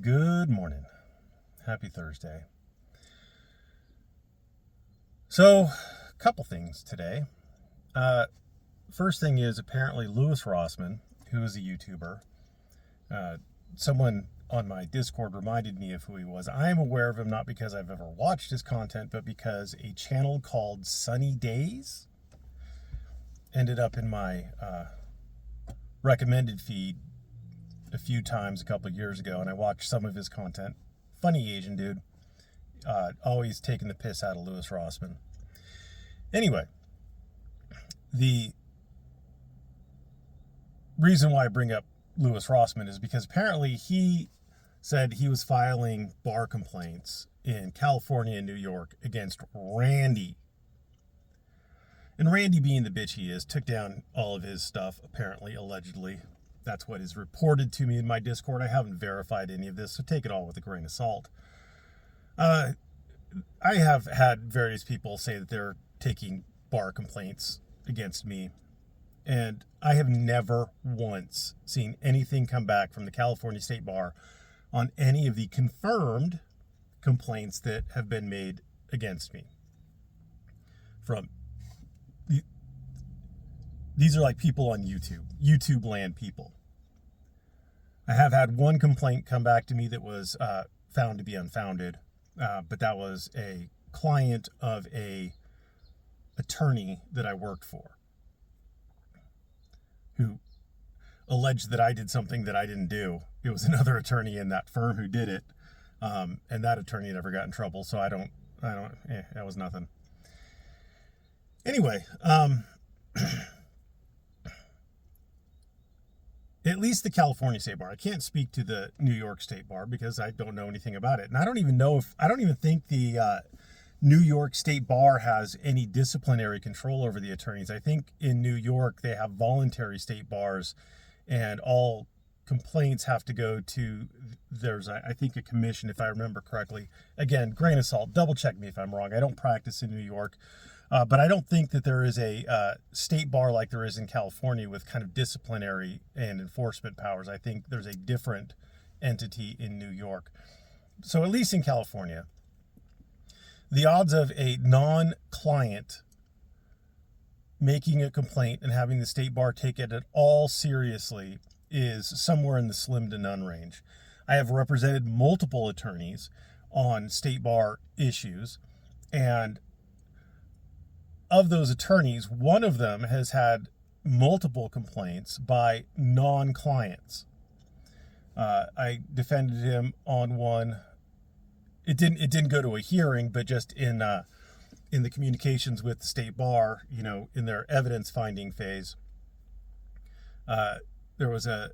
Good morning. Happy Thursday. So, a couple things today. First thing is apparently Louis Rossman, who is a YouTuber, uh, someone on my Discord reminded me of who he was. I am aware of him not because I've ever watched his content, but because a channel called Sunny Days ended up in my recommended feed a few times a couple of years ago, and I watched some of his content. Funny Asian dude. Always taking the piss out of Louis Rossman. Anyway, the reason why I bring up Louis Rossman is because apparently he said he was filing bar complaints in California and New York against Randy. And Randy, being the bitch he is, took down all of his stuff, apparently, allegedly. That's what is reported to me in my Discord. I haven't verified any of this, so take it all with a grain of salt. I have had various people say that they're taking bar complaints against me, and I have never once seen anything come back from the California State Bar on any of the confirmed complaints that have been made against me. These are like people on YouTube land people. I have had one complaint come back to me that was found to be unfounded. But that was a client of a attorney that I worked for who alleged that I did something that I didn't do. It was another attorney in that firm who did it. And that attorney never got in trouble. So that was nothing. Anyway, at least the California State Bar. I can't speak to the New York State Bar because I don't know anything about it. And I don't even think the New York State Bar has any disciplinary control over the attorneys. I think in New York they have voluntary state bars, and all complaints have to go to, I think, a commission, if I remember correctly. Again, grain of salt, double check me if I'm wrong. I don't practice in New York. But I don't think that there is a state bar like there is in California with kind of disciplinary and enforcement powers. I think there's a different entity in New York. So at least in California, the odds of a non-client making a complaint and having the state bar take it at all seriously is somewhere in the slim to none range. I have represented multiple attorneys on state bar issues, and of those attorneys, one of them has had multiple complaints by non-clients. I defended him on one. It didn't go to a hearing, but just in the communications with the state bar, in their evidence finding phase, there was a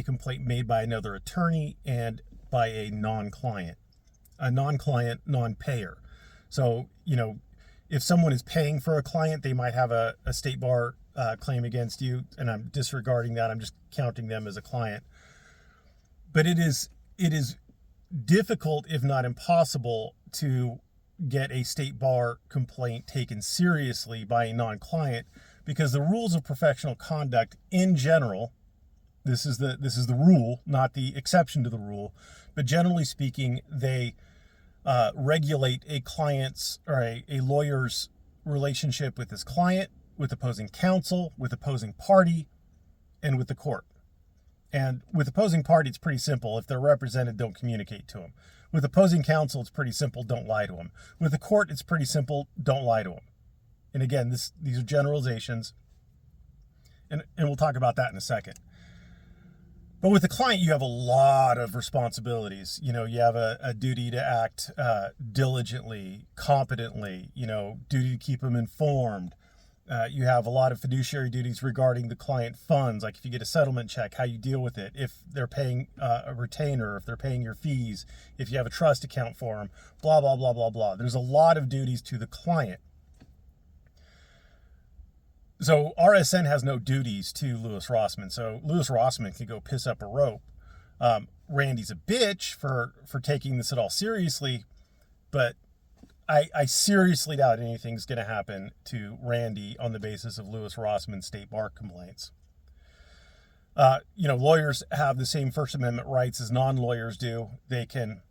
complaint made by another attorney and by a non-client, non-payer. So, if someone is paying for a client, they might have a state bar claim against you, and I'm disregarding that. I'm just counting them as a client. But it is difficult, if not impossible, to get a state bar complaint taken seriously by a non-client, because the rules of professional conduct in general, this is the rule, not the exception to the rule, but generally speaking, they regulate a client's or a lawyer's relationship with his client, with opposing counsel, with opposing party, and with the court. And with opposing party, it's pretty simple. If they're represented, don't communicate to them. With opposing counsel, it's pretty simple. Don't lie to them. With the court, it's pretty simple. Don't lie to them. And again, these are generalizations, and we'll talk about that in a second. But with the client, you have a lot of responsibilities. You have a duty to act diligently, competently, duty to keep them informed. You have a lot of fiduciary duties regarding the client funds, like if you get a settlement check, how you deal with it, if they're paying a retainer, if they're paying your fees, if you have a trust account for them, blah, blah, blah, blah, blah. There's a lot of duties to the client. So RSN has no duties to Louis Rossman. So Louis Rossman can go piss up a rope. Randy's a bitch for taking this at all seriously, but I seriously doubt anything's going to happen to Randy on the basis of Louis Rossman's state bar complaints. Lawyers have the same First Amendment rights as non-lawyers do. They can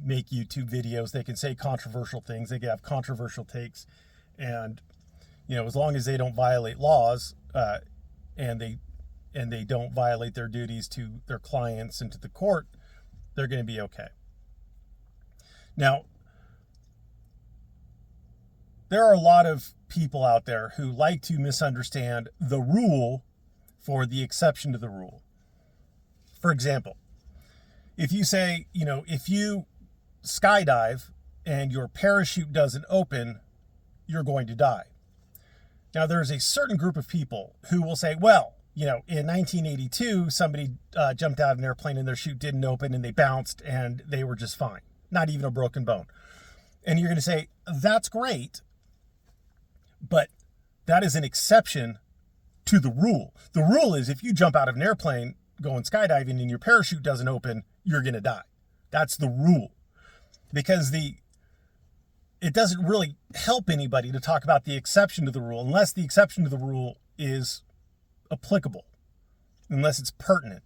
make YouTube videos. They can say controversial things. They can have controversial takes. And, as long as they don't violate laws, and they don't violate their duties to their clients and to the court, they're going to be okay. Now, there are a lot of people out there who like to misunderstand the rule for the exception to the rule. For example, if you say, if you skydive and your parachute doesn't open, you're going to die. Now, there's a certain group of people who will say, well, in 1982, somebody jumped out of an airplane and their chute didn't open and they bounced and they were just fine. Not even a broken bone. And you're going to say, that's great, but that is an exception to the rule. The rule is if you jump out of an airplane going skydiving and your parachute doesn't open, you're going to die. That's the rule. Because it doesn't really help anybody to talk about the exception to the rule unless the exception to the rule is applicable, unless it's pertinent.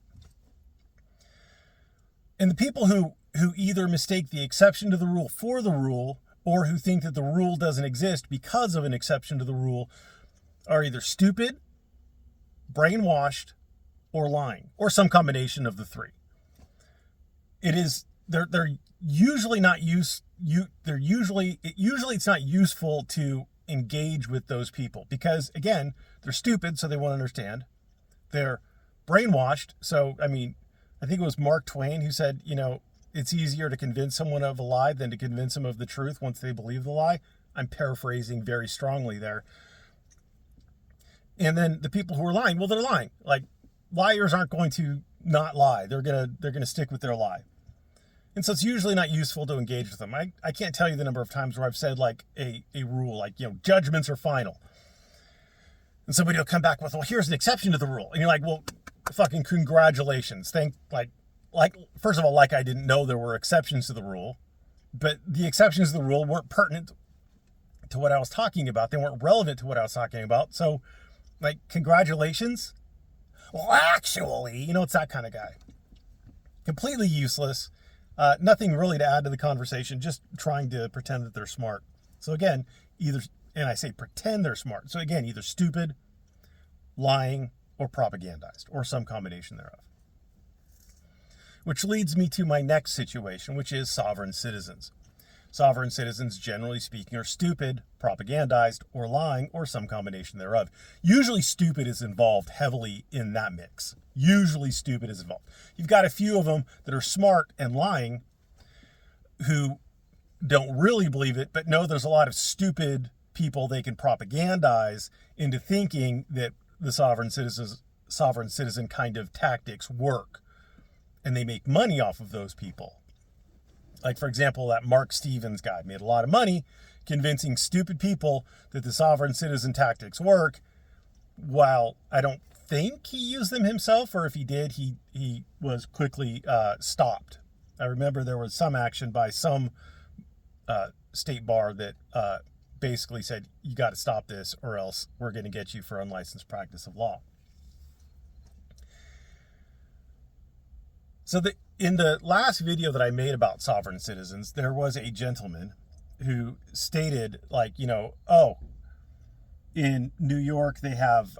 And the people who either mistake the exception to the rule for the rule, or who think that the rule doesn't exist because of an exception to the rule, are either stupid, brainwashed, or lying, or some combination of the three. They're usually not usually it's not useful to engage with those people because, again, they're stupid, so they won't understand. They're brainwashed. So, I think it was Mark Twain who said, it's easier to convince someone of a lie than to convince them of the truth once they believe the lie. I'm paraphrasing very strongly there. And then the people who are lying, well, they're lying. Like, liars aren't going to not lie. They're gonna stick with their lie. And so it's usually not useful to engage with them. I can't tell you the number of times where I've said like a rule, like, judgments are final. And somebody will come back with, well, here's an exception to the rule. And you're like, well, fucking congratulations. First of all, I didn't know there were exceptions to the rule, but the exceptions to the rule weren't pertinent to what I was talking about. They weren't relevant to what I was talking about. So, congratulations. Well, actually, it's that kind of guy. Completely useless. Nothing really to add to the conversation, just trying to pretend that they're smart. So again, and I say pretend they're smart. So again, either stupid, lying, or propagandized, or some combination thereof. Which leads me to my next situation, which is sovereign citizens. Sovereign citizens, generally speaking, are stupid, propagandized, or lying, or some combination thereof. Usually stupid is involved heavily in that mix. Usually stupid is involved. You've got a few of them that are smart and lying who don't really believe it, but know there's a lot of stupid people they can propagandize into thinking that the sovereign citizen kind of tactics work. And they make money off of those people. Like, for example, that Mark Stevens guy made a lot of money convincing stupid people that the sovereign citizen tactics work, while I don't think he used them himself, or if he did, he was quickly stopped. I remember there was some action by some state bar that basically said, you got to stop this or else we're going to get you for unlicensed practice of law. So in the last video that I made about sovereign citizens, there was a gentleman who stated, in New York, they have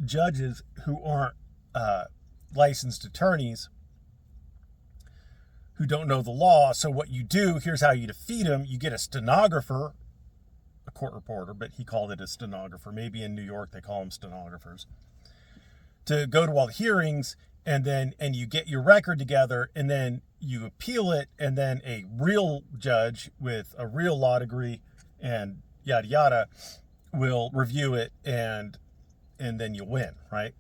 judges who aren't licensed attorneys who don't know the law. So what you do, here's how you defeat them. You get a stenographer, a court reporter, but he called it a stenographer. Maybe in New York they call them stenographers, to go to all the hearings. And you get your record together, and then you appeal it, and then a real judge with a real law degree and yada yada will review it, and then you win, right?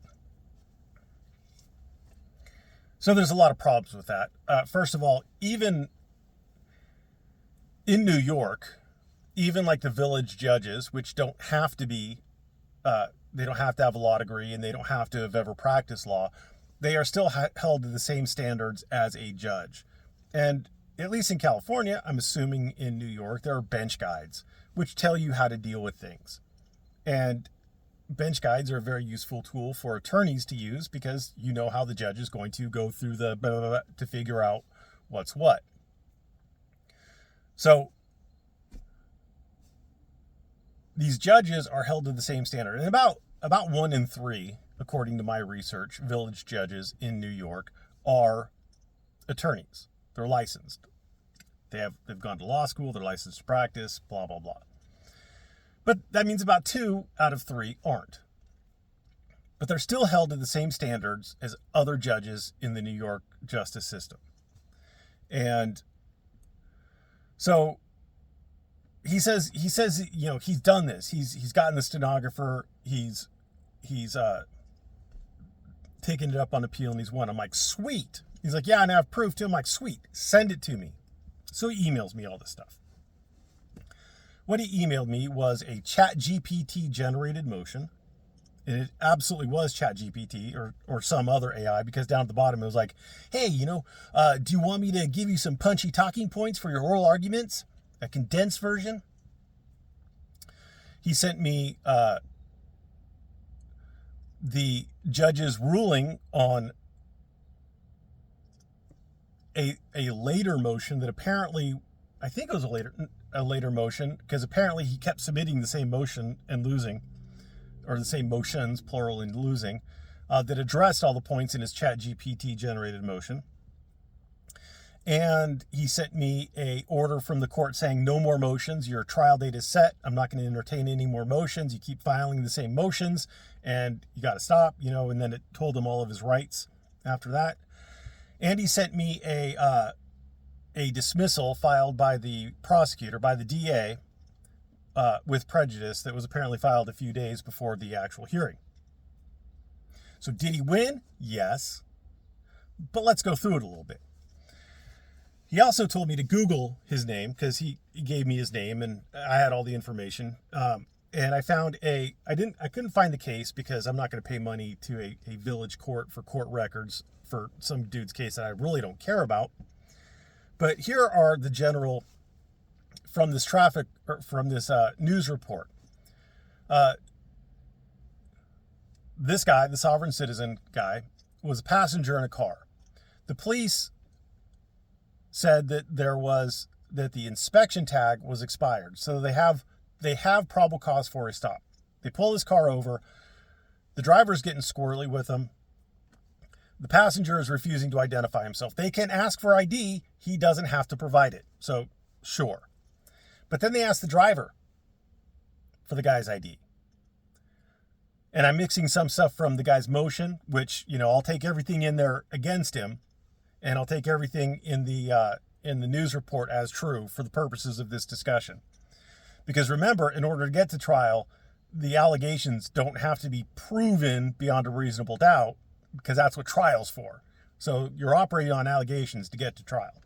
So there's a lot of problems with that. First of all, even in New York, even like the village judges, which don't have to be, they don't have to have a law degree, and they don't have to have ever practiced law, they are still held to the same standards as a judge. And at least in California, I'm assuming in New York, there are bench guides which tell you how to deal with things. And bench guides are a very useful tool for attorneys to use because you know how the judge is going to go through the blah, blah, blah, to figure out what's what. So these judges are held to the same standard. And about 1 in 3, according to my research, village judges in New York are attorneys. They're licensed. They've gone to law school, they're licensed to practice, blah, blah, blah. But that means about 2 out of 3 aren't. But they're still held to the same standards as other judges in the New York justice system. And so he says, you know, he's done this. He's gotten the stenographer. He's taken it up on appeal and he's won. I'm like, sweet. He's like, yeah, and I have proof too. I'm like, sweet, send it to me. So he emails me all this stuff. What he emailed me was a ChatGPT generated motion. And it absolutely was ChatGPT or some other AI, because down at the bottom it was like, hey, you know, do you want me to give you some punchy talking points for your oral arguments? A condensed version? He sent me the judge's ruling on a later motion that apparently, I think it was a later motion, because apparently he kept submitting the same motion and losing, or the same motions, plural, and losing, that addressed all the points in his ChatGPT generated motion. And he sent me a order from the court saying, no more motions. Your trial date is set. I'm not going to entertain any more motions. You keep filing the same motions and you got to stop, you know, and then it told him all of his rights after that. And he sent me a dismissal filed by the prosecutor, by the DA, with prejudice, that was apparently filed a few days before the actual hearing. So did he win? Yes. But let's go through it a little bit. He also told me to Google his name, because he gave me his name and I had all the information. And I found I couldn't find the case, because I'm not going to pay money to a village court for court records for some dude's case that I really don't care about. But here are the general, from this news report. This guy, the sovereign citizen guy, was a passenger in a car. The police said that the inspection tag was expired. So they have probable cause for a stop. They pull his car over. The driver's getting squirrely with him. The passenger is refusing to identify himself. They can ask for ID. He doesn't have to provide it. So sure. But then they ask the driver for the guy's ID. And I'm mixing some stuff from the guy's motion, which, you know, I'll take everything in there against him, and I'll take everything in the news report as true for the purposes of this discussion. Because remember, in order to get to trial, the allegations don't have to be proven beyond a reasonable doubt, because that's what trial's for. So you're operating on allegations to get to trial.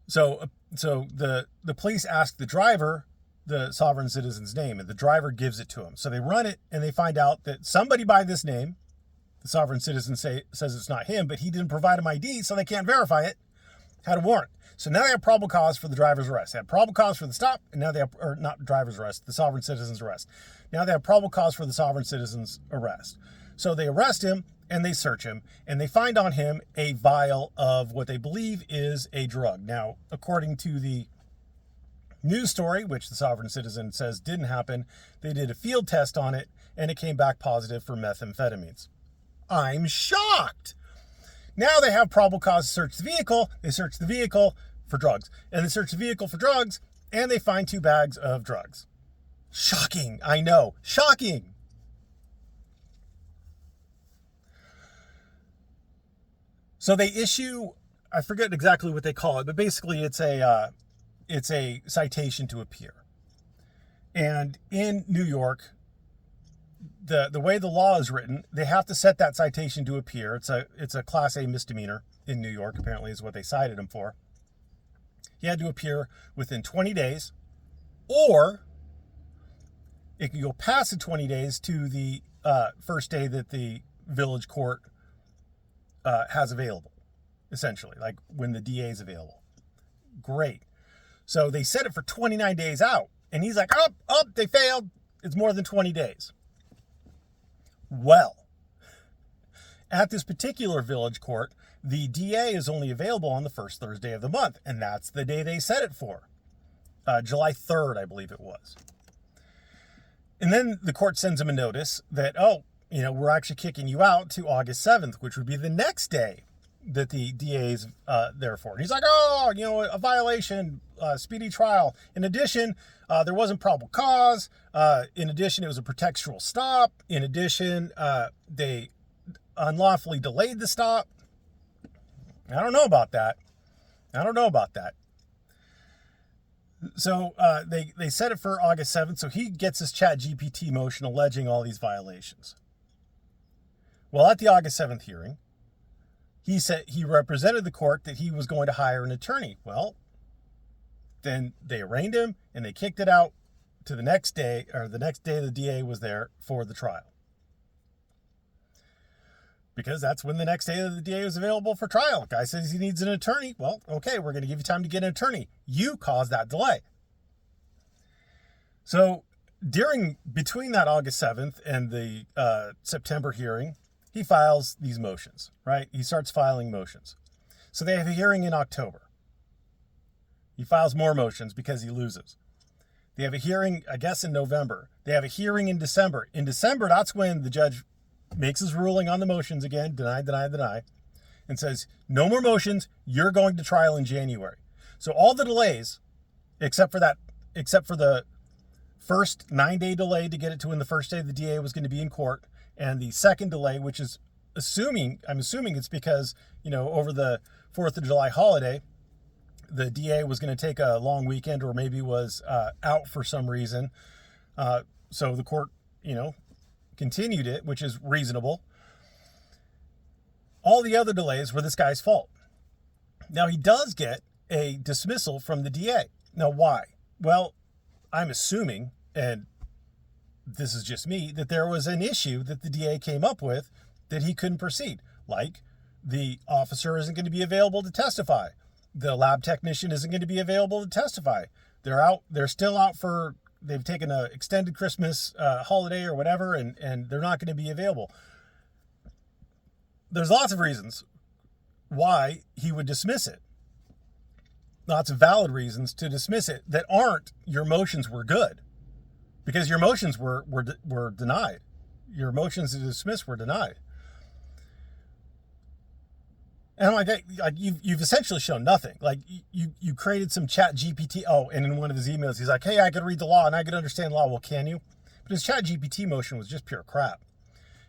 So the police ask the driver the sovereign citizen's name, and the driver gives it to him. So they run it, and they find out that somebody by this name, the sovereign citizen says it's not him, but he didn't provide him ID, so they can't verify it, had a warrant. So now they have probable cause for the driver's arrest. They have probable cause for the stop, and now they have, or not driver's arrest, the sovereign citizen's arrest. Now they have probable cause for the sovereign citizen's arrest. So they arrest him, and they search him, and they find on him a vial of what they believe is a drug. Now, according to the news story, which the sovereign citizen says didn't happen, they did a field test on it, and it came back positive for methamphetamines. I'm shocked! Now they have probable cause to search the vehicle. They search the vehicle for drugs. And they search the vehicle for drugs, and they find 2 bags of drugs. Shocking, I know. Shocking! So they issue, I forget exactly what they call it, but basically it's a citation to appear. And in New York, the way the law is written, they have to set that citation to appear. It's a Class A misdemeanor in New York, apparently is what they cited him for. He had to appear within 20 days, or it can go past the 20 days to the first day that the village court has available, essentially, like when the DA is available. Great. So they set it for 29 days out. And he's like, they failed. It's more than 20 days. Well, at this particular village court, the DA is only available on the first Thursday of the month, and that's the day they set it for. July 3rd, I believe it was. And then the court sends him a notice that, we're actually kicking you out to August 7th, which would be the next day that the DA is there for. And he's like, a violation, speedy trial. In addition, there wasn't probable cause. In addition, it was a pretextual stop. In addition, they unlawfully delayed the stop. I don't know about that. So they set it for August 7th, so he gets his ChatGPT motion alleging all these violations. Well, at the August 7th hearing, he said he represented the court that he was going to hire an attorney. Well, then they arraigned him and they kicked it out to the next day, or the next day the DA was there for the trial. Because that's when the next day the DA was available for trial. Guy says he needs an attorney. Well, okay, we're going to give you time to get an attorney. You caused that delay. So between that August 7th and the September hearing, he files these motions, right? He starts filing motions. So they have a hearing in October. He files more motions because he loses. They have a hearing, I guess, in November. They have a hearing in December. In December, that's when the judge makes his ruling on the motions again, deny, and says, no more motions, you're going to trial in January. So all the delays, except for the first 9-day delay to get it to when the first day the DA was going to be in court, and the second delay, which is I'm assuming it's because, over the 4th of July holiday, the DA was going to take a long weekend or maybe was out for some reason. So the court, continued it, which is reasonable. All the other delays were this guy's fault. Now, he does get a dismissal from the DA. Now, why? Well, I'm assuming, and this is just me, that there was an issue that the DA came up with that he couldn't proceed. Like, the officer isn't going to be available to testify. The lab technician isn't going to be available to testify. They're still out they've taken an extended Christmas holiday or whatever, and they're not going to be available. There's lots of reasons why he would dismiss it. Lots of valid reasons to dismiss it that aren't your motions were good. Because your motions were denied. Your motions to dismiss were denied. And I'm like, you've essentially shown nothing. Like, you created some ChatGPT. Oh, and in one of his emails, he's like, hey, I could read the law and I could understand law. Well, can you? But his ChatGPT motion was just pure crap.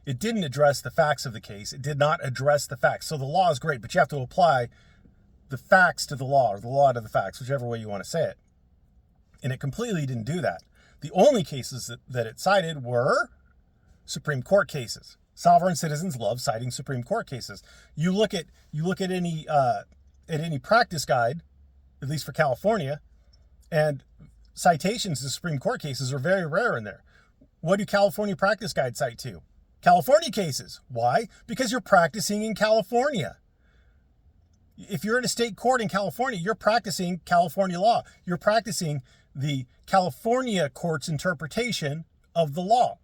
It didn't address the facts of the case. It did not address the facts. So the law is great, but you have to apply the facts to the law, or the law to the facts, whichever way you want to say it. And it completely didn't do that. The only cases that it cited were Supreme Court cases. Sovereign citizens love citing Supreme Court cases. You look at any practice guide, at least for California, and citations to Supreme Court cases are very rare in there. What do California practice guides cite to? California cases. Why? Because you're practicing in California. If you're in a state court in California, you're practicing California law. You're practicing the California court's interpretation of the law.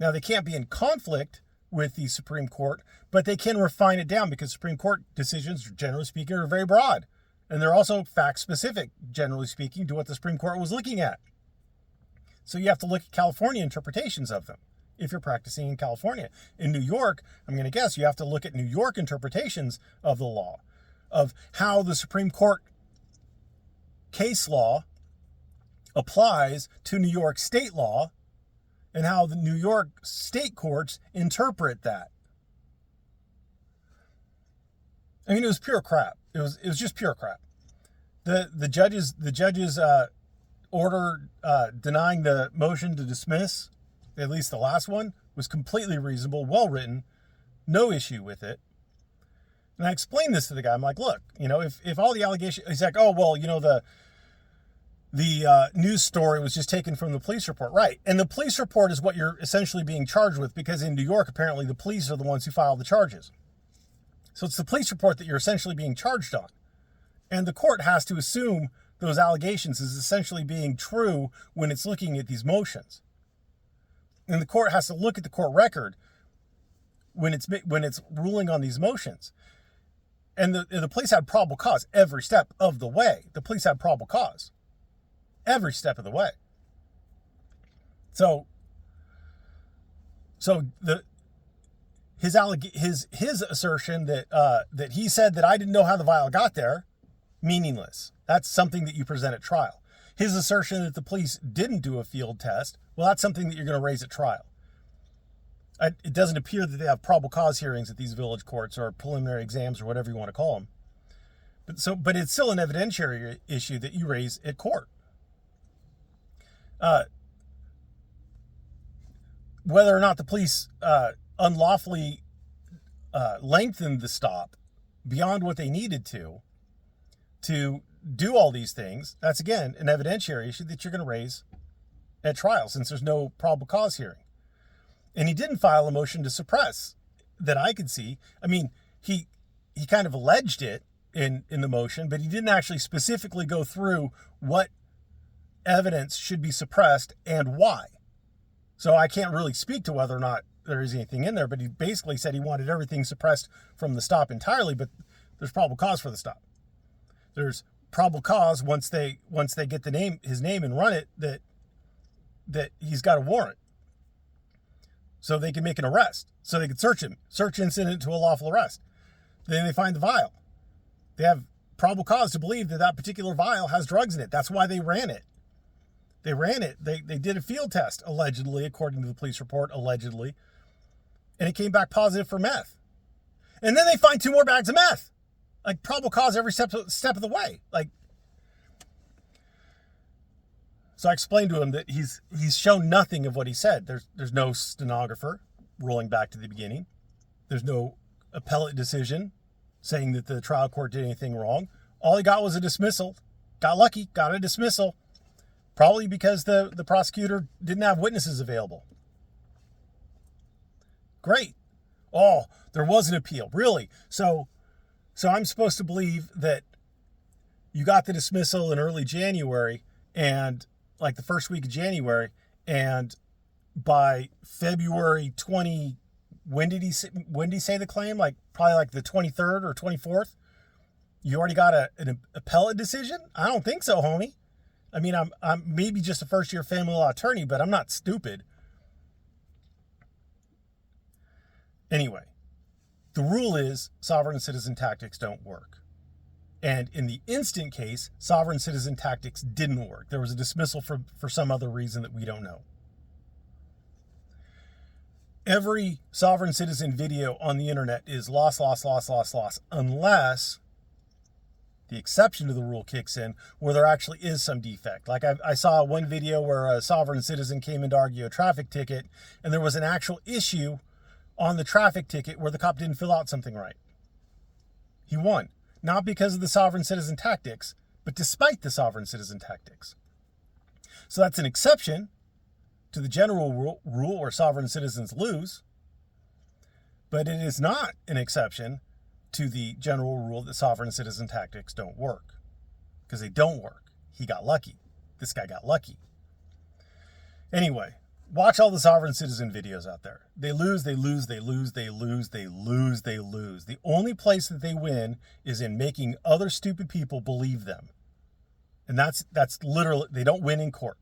Now, they can't be in conflict with the Supreme Court, but they can refine it down because Supreme Court decisions, generally speaking, are very broad. And they're also fact-specific, generally speaking, to what the Supreme Court was looking at. So you have to look at California interpretations of them if you're practicing in California. In New York, I'm going to guess you have to look at New York interpretations of the law, of how the Supreme Court case law applies to New York state law, and how the New York state courts interpret that. I mean, it was pure crap. It was just pure crap. The judge's order denying the motion to dismiss, at least the last one, was completely reasonable, well written, no issue with it. And I explained this to the guy. I'm like, look, if all the allegations, he's like, oh well, the news story was just taken from the police report. Right. And the police report is what you're essentially being charged with, because in New York, apparently the police are the ones who file the charges. So it's the police report that you're essentially being charged on. And the court has to assume those allegations as essentially being true when it's looking at these motions. And the court has to look at the court record when it's ruling on these motions. And the police had probable cause every step of the way. The police had probable cause every step of the way. So his assertion that he said that I didn't know how the vial got there, meaningless. That's something that you present at trial. His assertion that the police didn't do a field test, well, that's something that you're going to raise at trial. It doesn't appear that they have probable cause hearings at these village courts or preliminary exams or whatever you want to call them. But it's still an evidentiary issue that you raise at court. Whether or not the police unlawfully lengthened the stop beyond what they needed to do all these things, that's, again, an evidentiary issue that you're going to raise at trial since there's no probable cause hearing. And he didn't file a motion to suppress that I could see. I mean, he kind of alleged it in the motion, but he didn't actually specifically go through what evidence should be suppressed and why. So I can't really speak to whether or not there is anything in there, but he basically said he wanted everything suppressed from the stop entirely, but there's probable cause for the stop. There's probable cause once they get his name and run it that he's got a warrant. So they can make an arrest. So they can search him. Search incident to a lawful arrest. Then they find the vial. They have probable cause to believe that particular vial has drugs in it. That's why they ran it. They did a field test, allegedly, according to the police report, allegedly. And it came back positive for meth. And then they find 2 more bags of meth. Like, probable cause every step of the way. Like, so I explained to him that he's shown nothing of what he said. There's no stenographer rolling back to the beginning. There's no appellate decision saying that the trial court did anything wrong. All he got was a dismissal. Got lucky, got a dismissal. Probably because the prosecutor didn't have witnesses available. Great. Oh, there was an appeal. Really? So I'm supposed to believe that you got the dismissal in early January, and like the first week of January, and by February 20, when did he say the claim? Like probably like the 23rd or 24th? You already got an appellate decision? I don't think so, homie. I mean, I'm maybe just a first-year family law attorney, but I'm not stupid. Anyway, the rule is sovereign citizen tactics don't work. And in the instant case, sovereign citizen tactics didn't work. There was a dismissal for some other reason that we don't know. Every sovereign citizen video on the internet is loss, unless the exception to the rule kicks in where there actually is some defect. Like I saw one video where a sovereign citizen came in to argue a traffic ticket, and there was an actual issue on the traffic ticket where the cop didn't fill out something right. He won. Not because of the sovereign citizen tactics, but despite the sovereign citizen tactics. So that's an exception to the general rule where sovereign citizens lose, but it is not an exception to the general rule that sovereign citizen tactics don't work, because they don't work. He got lucky. This guy got lucky. Anyway, watch all the sovereign citizen videos out there. They lose. The only place that they win is in making other stupid people believe them. And that's literally, they don't win in court.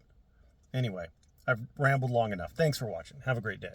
Anyway, I've rambled long enough. Thanks for watching. Have a great day.